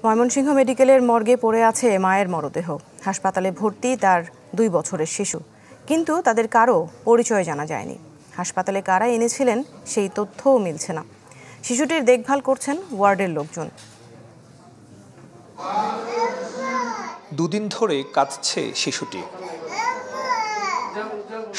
ময়মনসিংহ মেডিকেলের মর্গে পড়ে আছে মায়ের মরদেহ। হাসপাতালে ভর্তি তার 2 বছরের শিশু, কিন্তু তাদের কারো পরিচয় জানা যায়নি। হাসপাতালে কারা এনেছিলেন সেই তথ্যও মিলছে না। শিশুটির দেখভাল করছেন ওয়ার্ডের লোকজন। দুদিন ধরে কাঁদছে শিশুটি।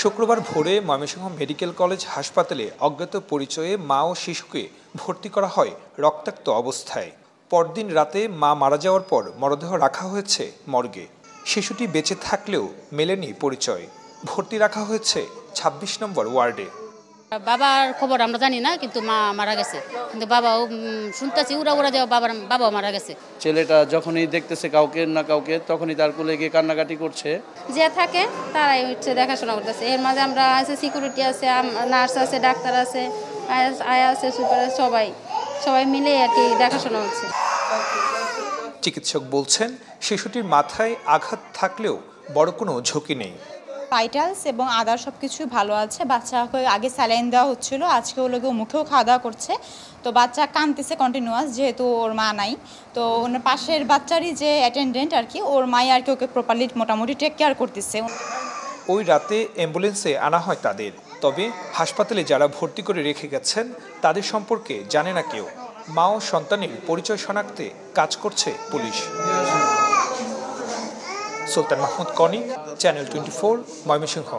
শুক্রবার ভোরে ময়মনসিংহ মেডিকেল কলেজ হাসপাতালে অজ্ঞাত পরিচয়ে মা ও শিশুকে ভর্তি করা হয় রক্তাক্ত অবস্থায়। পরদিন রাতে মা মারা যাওয়ার পর মরদেহ রাখা হয়েছে মর্গে। শিশুটি বেঁচে থাকলেও মেলেনি পরিচয়। ভর্তি রাখা হয়েছে ২৬ নম্বর ওয়ার্ডে। বাবার খবর আমরা জানি না, কিন্তু মা মারা গেছে। কিন্তু বাবাও শুনতেছি উড়া যে বাবাও মারা গেছে। ছেলেটা যখনই দেখতেছে কাউকে না কাউকে, তখনই তার কোলে গিয়ে কান্নাকাটি করছে। যে থাকে তারাই হচ্ছে দেখাশোনা করতেছে। এর মাঝে আমরা আছে, সিকিউরিটি আছে, নার্স আছে, ডাক্তার আছে, আয়া আছে, সুপার, সবাই মিলে আর কি দেখাশোনা হচ্ছে। চিকিৎসক বলছেন, শিশুটির মাথায় আঘাত থাকলেও বড় কোনো ঝুঁকি নেই। ভাইটালস এবং আদার সব কিছু ভালো আছে। বাচ্চাকে আগে স্যালাইন দেওয়া হচ্ছিল, আজকে ওর লোকে মুখেও খাওয়া দাওয়া করছে। তো বাচ্চা কাঁদতেছে কন্টিনিউয়াস, যেহেতু ওর মা নাই। তো ওনার পাশের বাচ্চারই যে অ্যাটেন্ডেন্ট আর কি, ওর মাই আর কি ওকে প্রপারলি মোটামুটি টেক কেয়ার করতেছে। ওই রাতে অ্যাম্বুলেন্সে আনা হয় তাদের। তবে হাসপাতালে যারা ভর্তি করে রেখে গেছেন তাদের সম্পর্কে জানে না কেউ। মা ও সন্তানের পরিচয় শনাক্তে কাজ করছে পুলিশ। সুলতান মাহমুদ কনি, চ্যানেল 24, ময়মনসিংহ।